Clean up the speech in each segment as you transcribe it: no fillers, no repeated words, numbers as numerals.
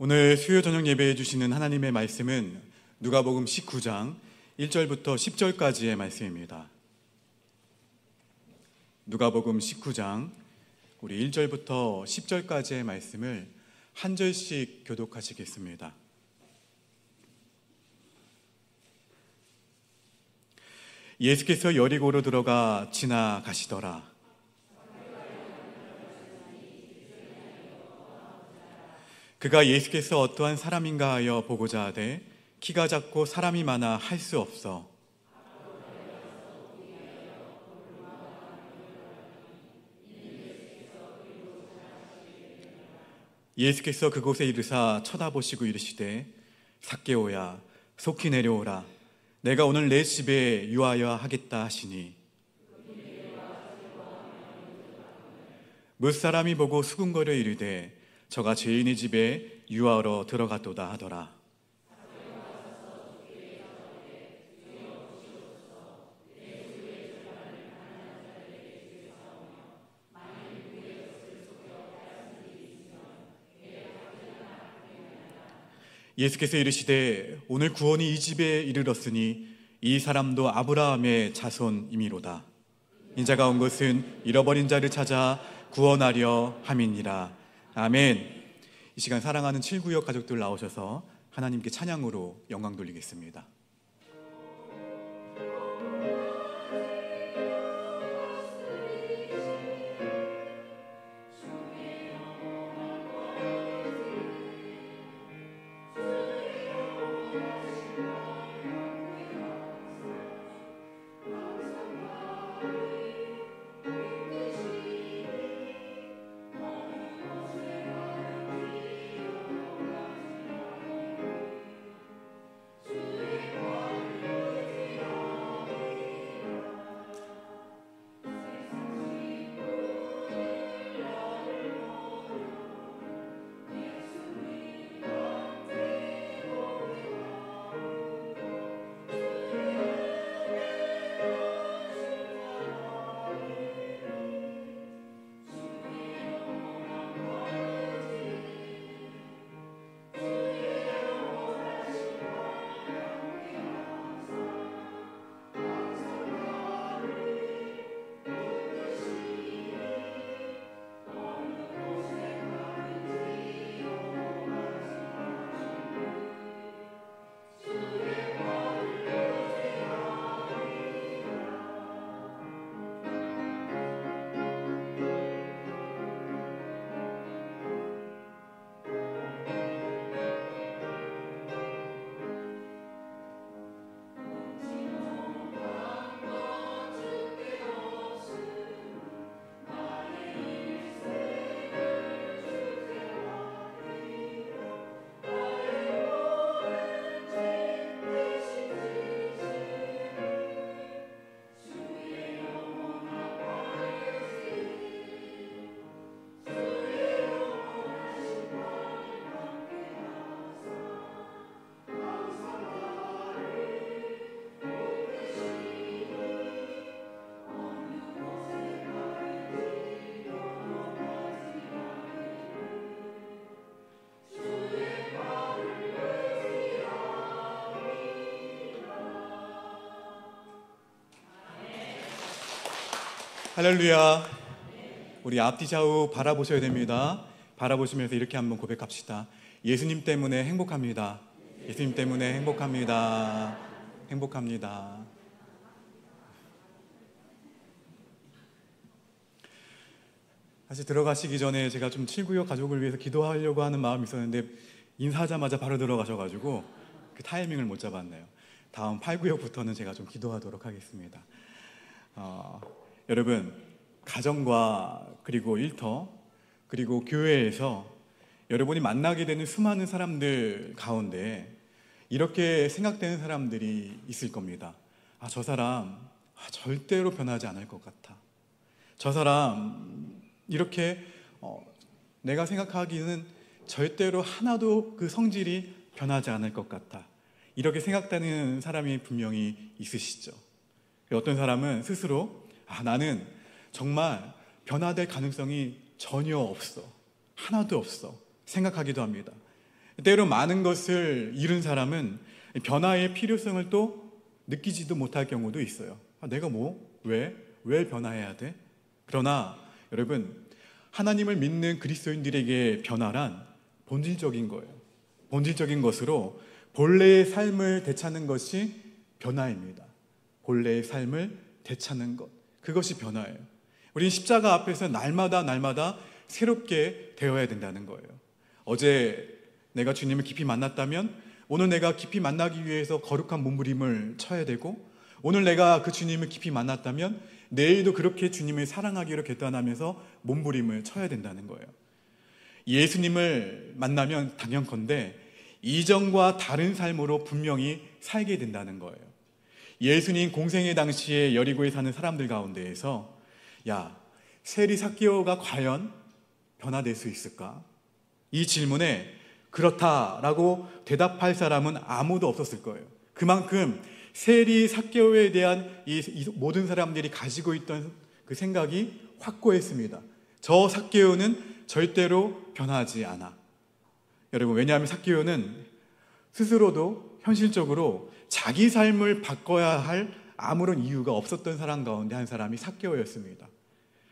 오늘 수요 저녁 예배해 주시는 하나님의 말씀은 누가복음 19장 1절부터 10절까지의 말씀입니다. 누가복음 19장 우리 1절부터 10절까지의 말씀을 한 절씩 교독하시겠습니다. 예수께서 여리고로 들어가 지나가시더라. 그가 예수께서 어떠한 사람인가 하여 보고자 하되 키가 작고 사람이 많아 할 수 없어 예수께서 그곳에 이르사 쳐다보시고 이르시되 삭개오야 속히 내려오라 내가 오늘 내 집에 유하여 하겠다 하시니 뭇사람이 보고 수군거려 이르되 저가 죄인의 집에 유하러 들어갔도다 하더라. 예수께서 이르시되 오늘 구원이 이 집에 이르렀으니 이 사람도 아브라함의 자손이미로다. 인자가 온 것은 잃어버린 자를 찾아 구원하려 함이니라. 아멘. 이 시간 사랑하는 7구역 가족들 나오셔서 하나님께 찬양으로 영광 돌리겠습니다. 할렐루야. 우리 앞뒤 좌우 바라보셔야 됩니다. 바라보시면서 이렇게 한번 고백합시다. 예수님 때문에 행복합니다. 예수님 때문에 행복합니다. 행복합니다. 사실 들어가시기 전에 제가 좀 7구역 가족을 위해서 기도하려고 하는 마음이 있었는데 인사하자마자 바로 들어가셔가지고 그 타이밍을 못 잡았네요. 다음 8구역부터는 제가 좀 기도하도록 하겠습니다. 여러분, 가정과 그리고 일터 그리고 교회에서 여러분이 만나게 되는 수많은 사람들 가운데 이렇게 생각되는 사람들이 있을 겁니다. 저 사람 절대로 변하지 않을 것 같아. 저 사람 이렇게 내가 생각하기는 절대로 하나도 그 성질이 변하지 않을 것 같아. 이렇게 생각되는 사람이 분명히 있으시죠. 어떤 사람은 스스로 나는 정말 변화될 가능성이 전혀 없어, 하나도 없어 생각하기도 합니다. 때로 많은 것을 잃은 사람은 변화의 필요성을 또 느끼지도 못할 경우도 있어요. 내가 왜 변화해야 돼? 그러나 여러분, 하나님을 믿는 그리스도인들에게 변화란 본질적인 거예요. 본질적인 것으로 본래의 삶을 되찾는 것이 변화입니다. 본래의 삶을 되찾는 것, 그것이 변화예요. 우리는 십자가 앞에서 날마다 새롭게 되어야 된다는 거예요. 어제 내가 주님을 깊이 만났다면 오늘 내가 깊이 만나기 위해서 거룩한 몸부림을 쳐야 되고, 오늘 내가 그 주님을 깊이 만났다면 내일도 그렇게 주님을 사랑하기로 결단하면서 몸부림을 쳐야 된다는 거예요. 예수님을 만나면 당연컨대 이전과 다른 삶으로 분명히 살게 된다는 거예요. 예수님 공생의 당시에 여리고에 사는 사람들 가운데에서 세리 삭개오가 과연 변화될 수 있을까? 이 질문에 그렇다라고 대답할 사람은 아무도 없었을 거예요. 그만큼 세리 삭개오에 대한 이 모든 사람들이 가지고 있던 그 생각이 확고했습니다. 저 삭개오는 절대로 변하지 않아. 여러분, 왜냐하면 삭개오는 스스로도 현실적으로 자기 삶을 바꿔야 할 아무런 이유가 없었던 사람 가운데 한 사람이 삭개오였습니다.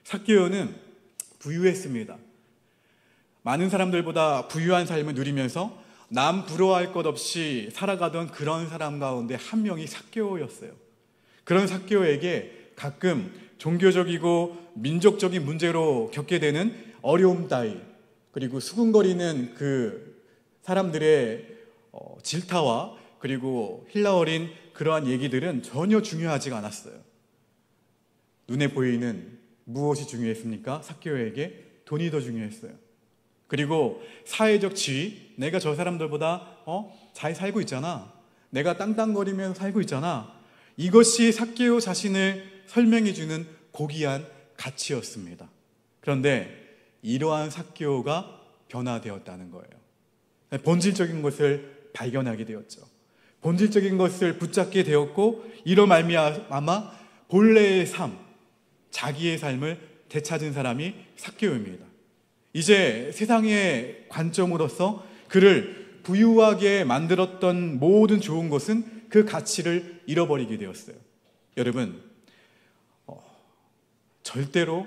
삭개오는 부유했습니다. 많은 사람들보다 부유한 삶을 누리면서 남 부러워할 것 없이 살아가던 그런 사람 가운데 한 명이 삭개오였어요. 그런 삭개오에게 가끔 종교적이고 민족적인 문제로 겪게 되는 어려움 따위, 그리고 수군거리는 그 사람들의 질타와 그리고 힐라어린 그러한 얘기들은 전혀 중요하지가 않았어요. 눈에 보이는 무엇이 중요했습니까? 삭개오에게 돈이 더 중요했어요. 그리고 사회적 지위, 내가 저 사람들보다 잘 살고 있잖아, 내가 땅땅거리면서 살고 있잖아, 이것이 삭개오 자신을 설명해주는 고귀한 가치였습니다. 그런데 이러한 삭개오가 변화되었다는 거예요. 본질적인 것을 발견하게 되었죠. 본질적인 것을 붙잡게 되었고, 이로 말미암아 본래의 삶, 자기의 삶을 되찾은 사람이 삭개오입니다. 이제 세상의 관점으로서 그를 부유하게 만들었던 모든 좋은 것은 그 가치를 잃어버리게 되었어요. 여러분, 절대로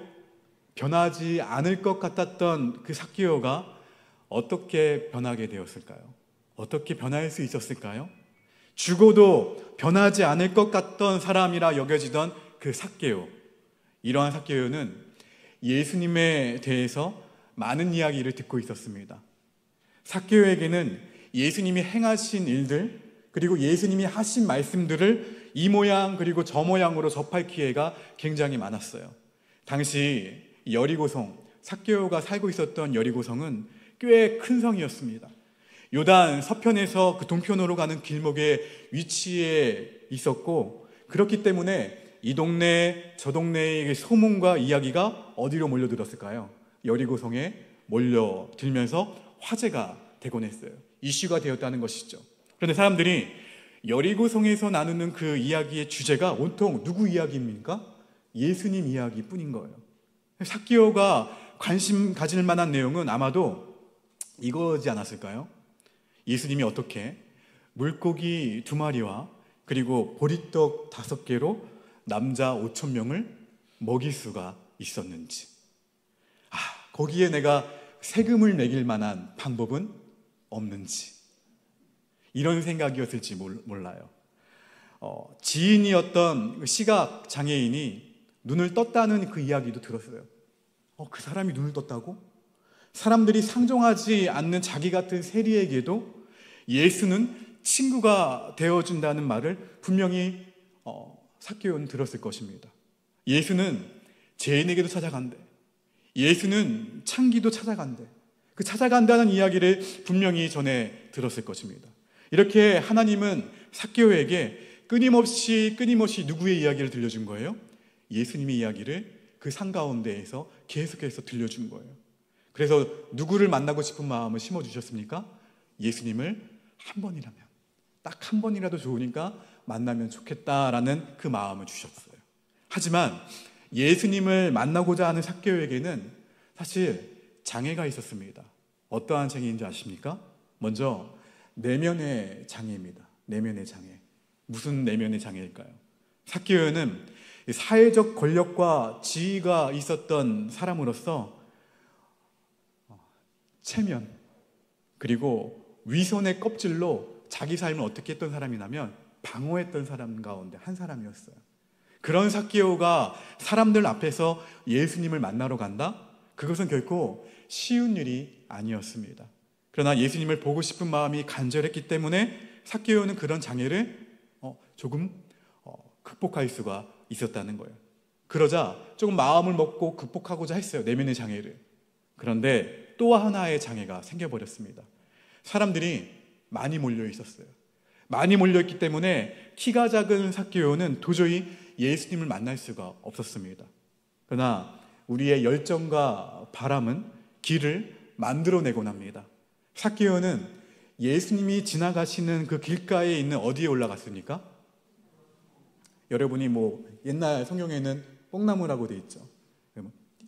변하지 않을 것 같았던 그 삭개오가 어떻게 변하게 되었을까요? 어떻게 변할 수 있었을까요? 죽어도 변하지 않을 것 같던 사람이라 여겨지던 그 삭개오, 이러한 삭개오는 예수님에 대해서 많은 이야기를 듣고 있었습니다. 삭개오에게는 예수님이 행하신 일들, 그리고 예수님이 하신 말씀들을 이 모양 그리고 저 모양으로 접할 기회가 굉장히 많았어요. 당시 여리고성, 삭개오가 살고 있었던 여리고성은 꽤 큰 성이었습니다. 요단 서편에서 그 동편으로 가는 길목에 위치해 있었고, 그렇기 때문에 이 동네 저 동네의 소문과 이야기가 어디로 몰려들었을까요? 여리고성에 몰려들면서 화제가 되곤 했어요. 이슈가 되었다는 것이죠. 그런데 사람들이 여리고성에서 나누는 그 이야기의 주제가 온통 누구 이야기입니까? 예수님 이야기뿐인 거예요. 삭개오가 관심 가질 만한 내용은 아마도 이거지 않았을까요? 예수님이 어떻게 물고기 2마리와 그리고 보리떡 5개로 남자 5,000명을 먹일 수가 있었는지, 거기에 내가 세금을 매길 만한 방법은 없는지, 이런 생각이었을지 몰라요. 지인이었던 시각 장애인이 눈을 떴다는 그 이야기도 들었어요. 그 사람이 눈을 떴다고? 사람들이 상종하지 않는 자기 같은 세리에게도 예수는 친구가 되어준다는 말을 분명히 삭개오는 들었을 것입니다. 예수는 죄인에게도 찾아간대. 예수는 창기도 찾아간대. 그 찾아간다는 이야기를 분명히 전에 들었을 것입니다. 이렇게 하나님은 삭개오에게 끊임없이 누구의 이야기를 들려준 거예요? 예수님의 이야기를 그 산 가운데에서 계속해서 들려준 거예요. 그래서 누구를 만나고 싶은 마음을 심어주셨습니까? 예수님을 한 번이라면, 딱 한 번이라도 좋으니까 만나면 좋겠다라는 그 마음을 주셨어요. 하지만 예수님을 만나고자 하는 삭개오에게는 사실 장애가 있었습니다. 어떠한 장애인지 아십니까? 먼저 내면의 장애입니다. 내면의 장애. 무슨 내면의 장애일까요? 삭개오는 사회적 권력과 지위가 있었던 사람으로서 체면 그리고 위선의 껍질로 자기 삶을 어떻게 했던 사람이냐면 방어했던 사람 가운데 한 사람이었어요. 그런 삭개오가 사람들 앞에서 예수님을 만나러 간다? 그것은 결코 쉬운 일이 아니었습니다. 그러나 예수님을 보고 싶은 마음이 간절했기 때문에 삭개오는 그런 장애를 조금 극복할 수가 있었다는 거예요. 그러자 조금 마음을 먹고 극복하고자 했어요. 내면의 장애를. 그런데 또 하나의 장애가 생겨버렸습니다. 사람들이 많이 몰려 있었어요. 많이 몰려있기 때문에 키가 작은 삭개오는 도저히 예수님을 만날 수가 없었습니다. 그러나 우리의 열정과 바람은 길을 만들어내곤 합니다. 삭개오는 예수님이 지나가시는 그 길가에 있는 어디에 올라갔습니까? 여러분이 옛날 성경에는 뽕나무라고 되어 있죠.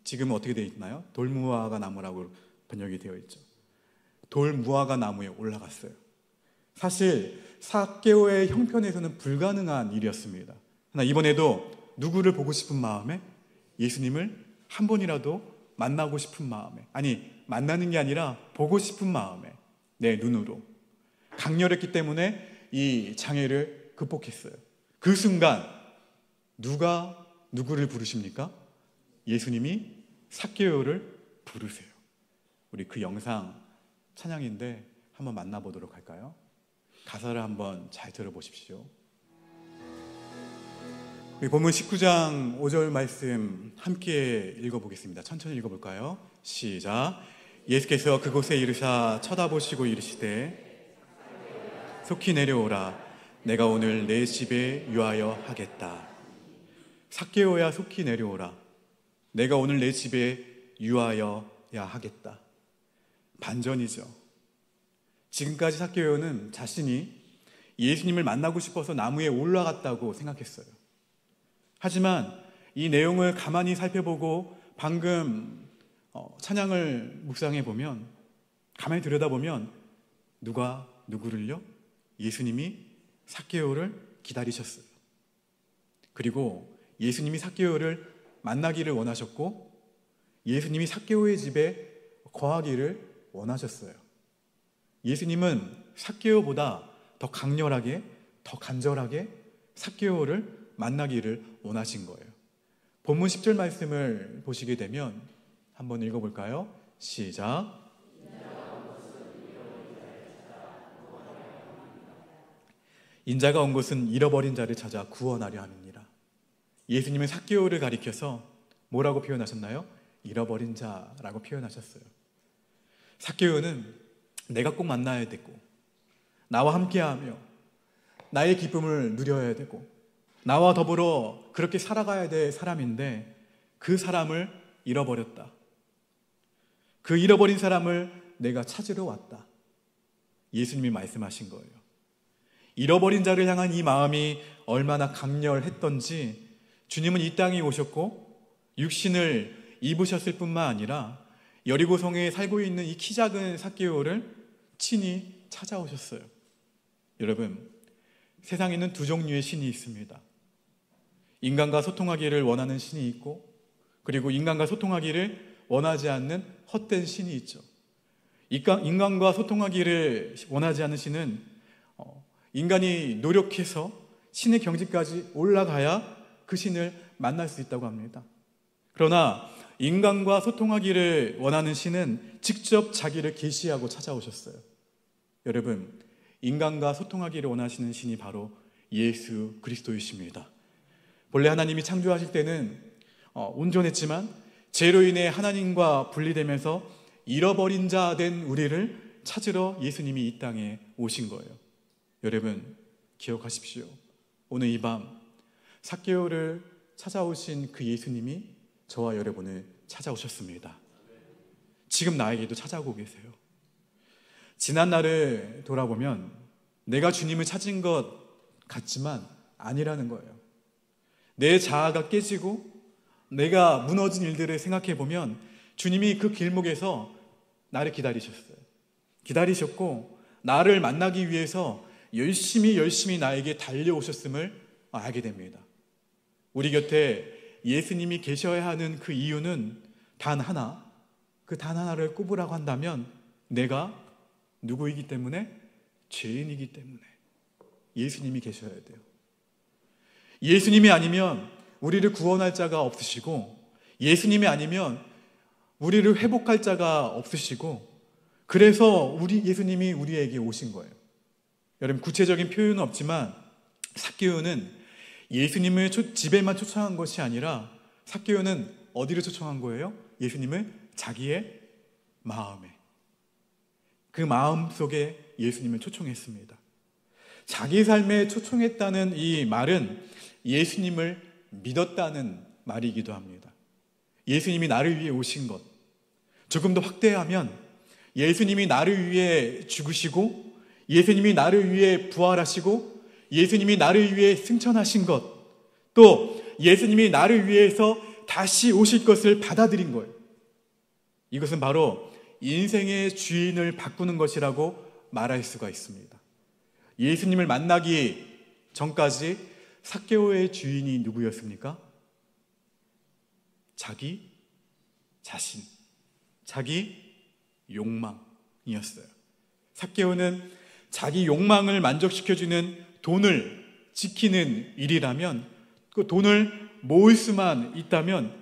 지금은 어떻게 되어 있나요? 돌무화과 나무라고 번역이 되어 있죠. 돌무화과 나무에 올라갔어요. 사실 삭개오의 형편에서는 불가능한 일이었습니다. 그러나 이번에도 누구를 보고 싶은 마음에 예수님을 한 번이라도 만나고 싶은 마음에, 아니 만나는 게 아니라 보고 싶은 마음에 내 눈으로 강렬했기 때문에 이 장애를 극복했어요. 그 순간 누가 누구를 부르십니까? 예수님이 삭개오를 부르세요. 우리 그 영상 찬양인데 한번 만나보도록 할까요? 가사를 한번 잘 들어보십시오. 본문 19장 5절 말씀 함께 읽어보겠습니다. 천천히 읽어볼까요? 시작. 예수께서 그곳에 이르사 쳐다보시고 이르시되 속히 내려오라. 내가 오늘 내 집에 유하여 하겠다. 삭개오야 속히 내려오라. 내가 오늘 내 집에 유하여야 하겠다. 반전이죠. 지금까지 삭개오는 자신이 예수님을 만나고 싶어서 나무에 올라갔다고 생각했어요. 하지만 이 내용을 가만히 살펴보고 방금 찬양을 묵상해 보면, 가만히 들여다보면 누가 누구를요? 예수님이 삭개오를 기다리셨어요. 그리고 예수님이 삭개오를 만나기를 원하셨고 예수님이 삭개오의 집에 거하기를 원하셨어요. 예수님은 삭개오보다 더 강렬하게, 더 간절하게 삭개오를 만나기를 원하신 거예요. 본문 10절 말씀을 보시게 되면 한번 읽어볼까요? 시작. 인자가 온 곳은 잃어버린 자를 찾아 구원하려 함이니라. 예수님은 삭개오를 가리켜서 뭐라고 표현하셨나요? 잃어버린 자라고 표현하셨어요. 삭개오는 내가 꼭 만나야 되고 나와 함께하며 나의 기쁨을 누려야 되고 나와 더불어 그렇게 살아가야 될 사람인데 그 사람을 잃어버렸다. 그 잃어버린 사람을 내가 찾으러 왔다. 예수님이 말씀하신 거예요. 잃어버린 자를 향한 이 마음이 얼마나 강렬했던지 주님은 이 땅에 오셨고 육신을 입으셨을 뿐만 아니라 여리고성에 살고 있는 이 키 작은 삭개오를 친히 찾아오셨어요. 여러분, 세상에는 두 종류의 신이 있습니다. 인간과 소통하기를 원하는 신이 있고 그리고 인간과 소통하기를 원하지 않는 헛된 신이 있죠. 인간과 소통하기를 원하지 않는 신은 인간이 노력해서 신의 경지까지 올라가야 그 신을 만날 수 있다고 합니다. 그러나 인간과 소통하기를 원하는 신은 직접 자기를 계시하고 찾아오셨어요. 여러분, 인간과 소통하기를 원하시는 신이 바로 예수 그리스도이십니다. 본래 하나님이 창조하실 때는 온전했지만 죄로 인해 하나님과 분리되면서 잃어버린 자 된 우리를 찾으러 예수님이 이 땅에 오신 거예요. 여러분, 기억하십시오. 오늘 이 밤 삭개오를 찾아오신 그 예수님이 저와 여러분을 찾아오셨습니다. 지금 나에게도 찾아오고 계세요. 지난 날을 돌아보면 내가 주님을 찾은 것 같지만 아니라는 거예요. 내 자아가 깨지고 내가 무너진 일들을 생각해 보면 주님이 그 길목에서 나를 기다리셨어요. 기다리셨고 나를 만나기 위해서 열심히 나에게 달려오셨음을 알게 됩니다. 우리 곁에 예수님이 계셔야 하는 그 이유는 단 하나, 그 단 하나를 꼽으라고 한다면 내가 누구이기 때문에? 죄인이기 때문에 예수님이 계셔야 돼요. 예수님이 아니면 우리를 구원할 자가 없으시고, 예수님이 아니면 우리를 회복할 자가 없으시고, 그래서 예수님이 우리에게 오신 거예요. 여러분, 구체적인 표현은 없지만 삭개오는 예수님을 집에만 초청한 것이 아니라 삭개오는 어디를 초청한 거예요? 예수님을 자기의 마음에, 그 마음 속에 예수님을 초청했습니다. 자기 삶에 초청했다는 이 말은 예수님을 믿었다는 말이기도 합니다. 예수님이 나를 위해 오신 것, 조금 더 확대하면 예수님이 나를 위해 죽으시고, 예수님이 나를 위해 부활하시고, 예수님이 나를 위해 승천하신 것, 또 예수님이 나를 위해서 다시 오실 것을 받아들인 거예요. 이것은 바로 인생의 주인을 바꾸는 것이라고 말할 수가 있습니다. 예수님을 만나기 전까지 삭개오의 주인이 누구였습니까? 자기 자신, 자기 욕망이었어요. 삭개오는 자기 욕망을 만족시켜주는 돈을 지키는 일이라면, 그 돈을 모을 수만 있다면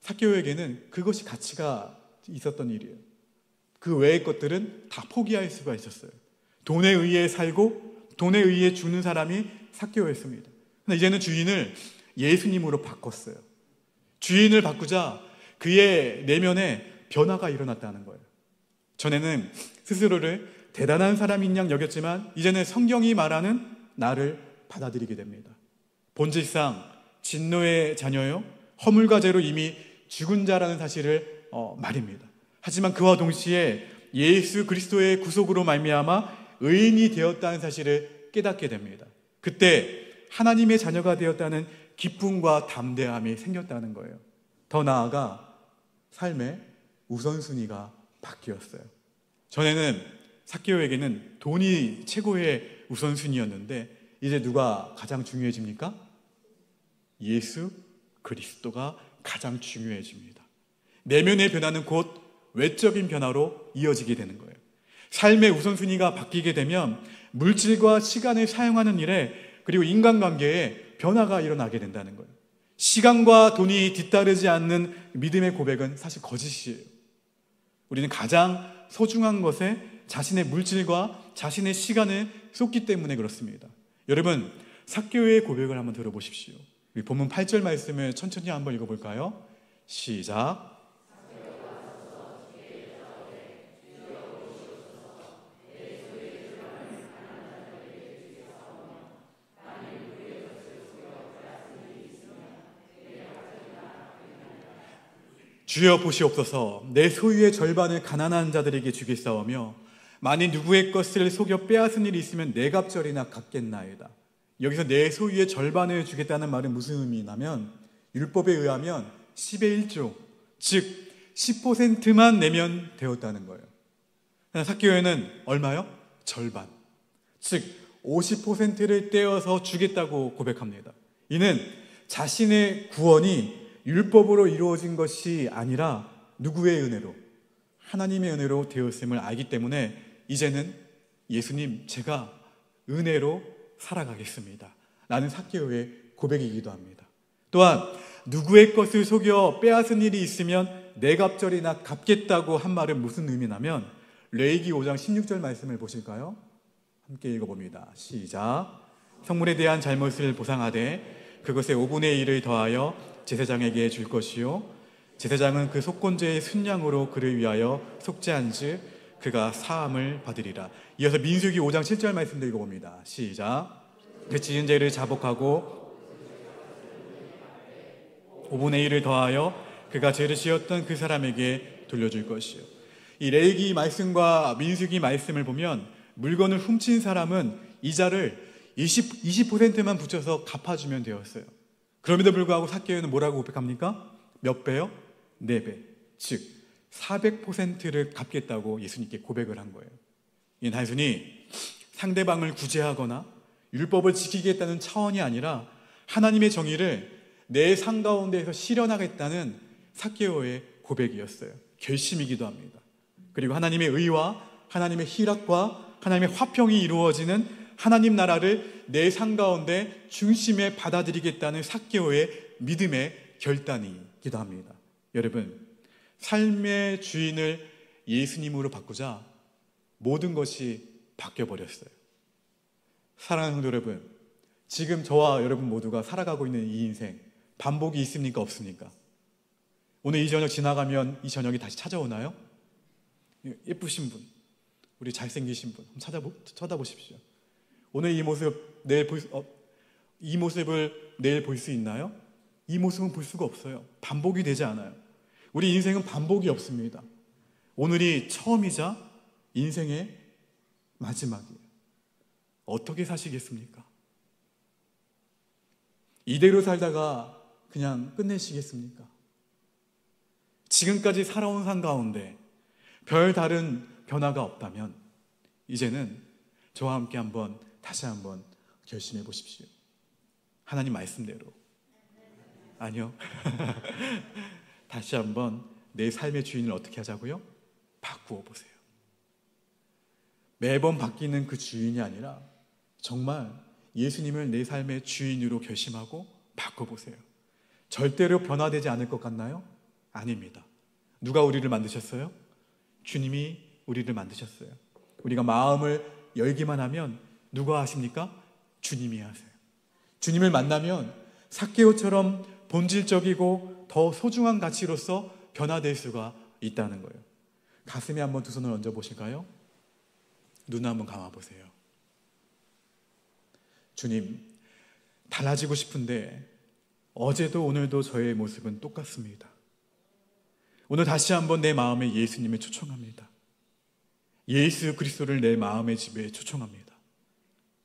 삭개오에게는 그것이 가치가 있었던 일이에요. 그 외의 것들은 다 포기할 수가 있었어요. 돈에 의해 살고 돈에 의해 죽는 사람이 삭개오였습니다. 근데 이제는 주인을 예수님으로 바꿨어요. 주인을 바꾸자 그의 내면에 변화가 일어났다는 거예요. 전에는 스스로를 대단한 사람인 양 여겼지만 이제는 성경이 말하는 나를 받아들이게 됩니다. 본질상 진노의 자녀요, 허물과 죄로 이미 죽은 자라는 사실을 말입니다. 하지만 그와 동시에 예수 그리스도의 구속으로 말미암아 의인이 되었다는 사실을 깨닫게 됩니다. 그때 하나님의 자녀가 되었다는 기쁨과 담대함이 생겼다는 거예요. 더 나아가 삶의 우선순위가 바뀌었어요. 전에는 삭개오에게는 돈이 최고의 우선순위였는데 이제 누가 가장 중요해집니까? 예수 그리스도가 가장 중요해집니다. 내면의 변화는 곧 외적인 변화로 이어지게 되는 거예요. 삶의 우선순위가 바뀌게 되면 물질과 시간을 사용하는 일에, 그리고 인간관계에 변화가 일어나게 된다는 거예요. 시간과 돈이 뒤따르지 않는 믿음의 고백은 사실 거짓이에요. 우리는 가장 소중한 것에 자신의 물질과 자신의 시간을 쏟기 때문에 그렇습니다. 여러분, 삭개오의 고백을 한번 들어보십시오. 우리 본문 8절 말씀을 천천히 한번 읽어볼까요? 시작. 주여 보시옵소서. 내 소유의 절반을 가난한 자들에게 주겠사오며 만일 누구의 것을 속여 빼앗은 일이 있으면 내 갑절이나 갚겠나이다. 여기서 내 소유의 절반을 주겠다는 말은 무슨 의미냐면, 율법에 의하면 10의 1조, 즉 10%만 내면 되었다는 거예요. 삭개오는 얼마요? 절반, 즉 50%를 떼어서 주겠다고 고백합니다. 이는 자신의 구원이 율법으로 이루어진 것이 아니라 누구의 은혜로? 하나님의 은혜로 되었음을 알기 때문에 이제는 예수님, 제가 은혜로 살아가겠습니다 라는 삭개오의 고백이기도 합니다. 또한 누구의 것을 속여 빼앗은 일이 있으면 내 갑절이나 갚겠다고 한 말은 무슨 의미냐면, 레위기 5장 16절 말씀을 보실까요? 함께 읽어봅니다. 시작. 성물에 대한 잘못을 보상하되 그것의 5분의 1을 더하여 제사장에게 줄 것이요 제사장은 그 속건제의 순양으로 그를 위하여 속죄한즉 그가 사함을 받으리라. 이어서 민수기 5장 7절 말씀도 읽어봅니다. 시작. 그 지은 죄를 자복하고 5분의 1을 더하여 그가 죄를 지었던 그 사람에게 돌려줄 것이요. 이 레위기 말씀과 민수기 말씀을 보면 물건을 훔친 사람은 이자를 20%만 붙여서 갚아주면 되었어요. 그럼에도 불구하고 삭개오는 뭐라고 고백합니까? 몇 배요? 4배, 즉 400%를 갚겠다고 예수님께 고백을 한 거예요. 이 단순히 상대방을 구제하거나 율법을 지키겠다는 차원이 아니라 하나님의 정의를 내 삶 가운데에서 실현하겠다는 삭개오의 고백이었어요. 결심이기도 합니다. 그리고 하나님의 의와 하나님의 희락과 하나님의 화평이 이루어지는 하나님 나라를 내 삶 가운데 중심에 받아들이겠다는 삭개오의 믿음의 결단이기도 합니다. 여러분, 삶의 주인을 예수님으로 바꾸자 모든 것이 바뀌어버렸어요. 사랑하는 성도 여러분, 지금 저와 여러분 모두가 살아가고 있는 이 인생, 반복이 있습니까? 없습니까? 오늘 이 저녁 지나가면 이 저녁이 다시 찾아오나요? 예쁘신 분, 우리 잘생기신 분 한번 쳐다보십시오. 오늘 이 모습 이 모습을 내일 볼 수 있나요? 이 모습은 볼 수가 없어요. 반복이 되지 않아요. 우리 인생은 반복이 없습니다. 오늘이 처음이자 인생의 마지막이에요. 어떻게 사시겠습니까? 이대로 살다가 그냥 끝내시겠습니까? 지금까지 살아온 삶 가운데 별 다른 변화가 없다면 이제는 저와 함께 다시 한번 결심해 보십시오. 하나님 말씀대로. 아니요. 다시 한번 내 삶의 주인을 어떻게 하자고요? 바꾸어 보세요. 매번 바뀌는 그 주인이 아니라 정말 예수님을 내 삶의 주인으로 결심하고 바꿔보세요. 절대로 변화되지 않을 것 같나요? 아닙니다. 누가 우리를 만드셨어요? 주님이 우리를 만드셨어요. 우리가 마음을 열기만 하면 누가 하십니까? 주님이 하세요. 주님을 만나면 삭개오처럼 본질적이고 더 소중한 가치로서 변화될 수가 있다는 거예요. 가슴에 한번 두 손을 얹어 보실까요? 눈을 한번 감아 보세요. 주님, 달라지고 싶은데 어제도 오늘도 저의 모습은 똑같습니다. 오늘 다시 한번 내 마음에 예수님을 초청합니다. 예수 그리스도를 내 마음의 집에 초청합니다.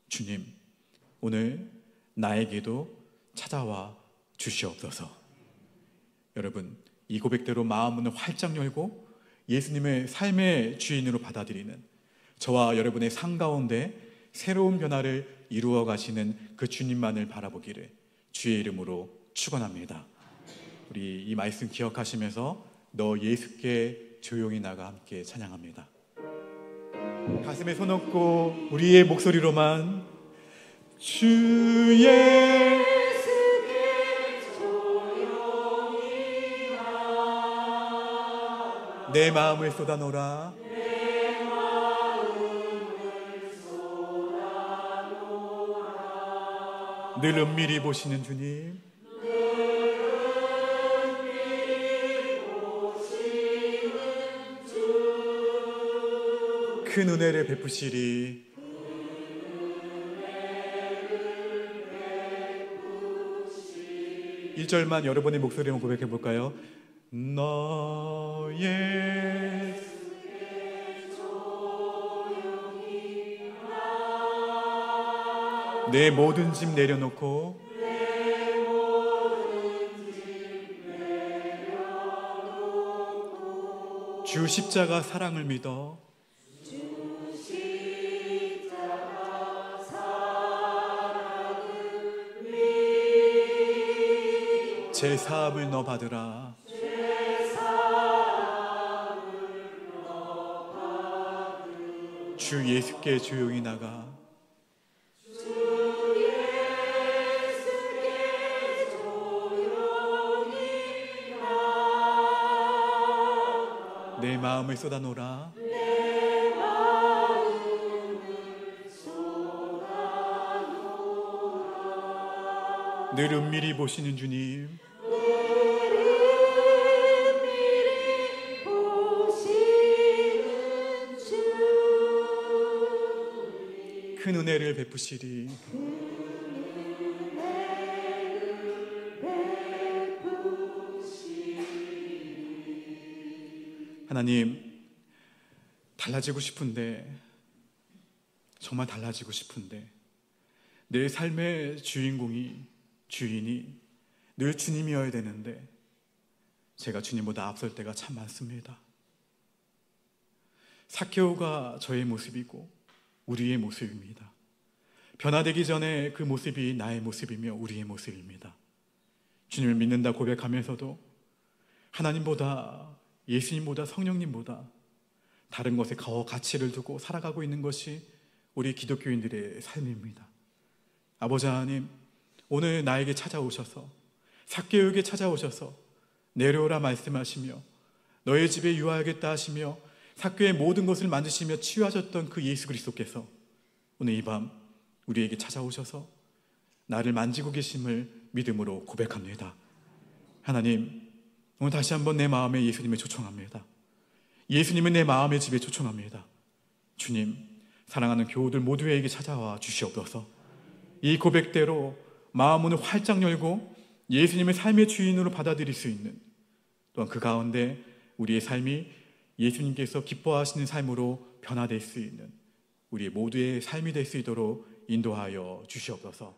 주님, 오늘 나에게도 찾아와 주시옵소서. 여러분, 이 고백대로 마음 문을 활짝 열고 예수님을 삶의 주인으로 받아들이는 저와 여러분의 삶 가운데 새로운 변화를 이루어 가시는 그 주님만을 바라보기를 주의 이름으로 축원합니다. 우리 이 말씀 기억하시면서 너 예수께 조용히 나가 함께 찬양합니다. 가슴에 손 얹고 우리의 목소리로만 주 예수께 조용히 나 내 마음을 쏟아놓으라. 늘 은밀히 보시는 주님, 큰 은혜를 베푸시리. 일 절만 여러분의 목소리로 고백해 볼까요? 너의 내 모든 짐 내려놓고 주 십자가 사랑을 믿어 제 사함을 너 받으라. 주 예수께 조용히 나가 내 마음을 쏟아놓으라. 늘 은밀히 보시는 주님, 큰 은혜를 베푸시리. 하나님, 달라지고 싶은데, 정말 달라지고 싶은데 내 삶의 주인이 늘 주님이어야 되는데 제가 주님보다 앞설 때가 참 많습니다. 삭개오가 저의 모습이고 우리의 모습입니다. 변화되기 전에 그 모습이 나의 모습이며 우리의 모습입니다. 주님을 믿는다 고백하면서도 하나님보다, 예수님보다, 성령님보다 다른 것에 가치를 두고 살아가고 있는 것이 우리 기독교인들의 삶입니다. 아버지 하나님, 오늘 나에게 찾아오셔서, 삭개오에게 찾아오셔서 내려오라 말씀하시며 너의 집에 유하야겠다 하시며 삭개오의 모든 것을 만드시며 치유하셨던 그 예수 그리스도께서 오늘 이 밤 우리에게 찾아오셔서 나를 만지고 계심을 믿음으로 고백합니다. 하나님, 오늘 다시 한번 내 마음에 예수님을 초청합니다. 예수님은 내 마음의 집에 초청합니다. 주님, 사랑하는 교우들 모두에게 찾아와 주시옵소서. 이 고백대로 마음 문을 활짝 열고 예수님을 삶의 주인으로 받아들일 수 있는, 또한 그 가운데 우리의 삶이 예수님께서 기뻐하시는 삶으로 변화될 수 있는 우리 모두의 삶이 될 수 있도록 인도하여 주시옵소서.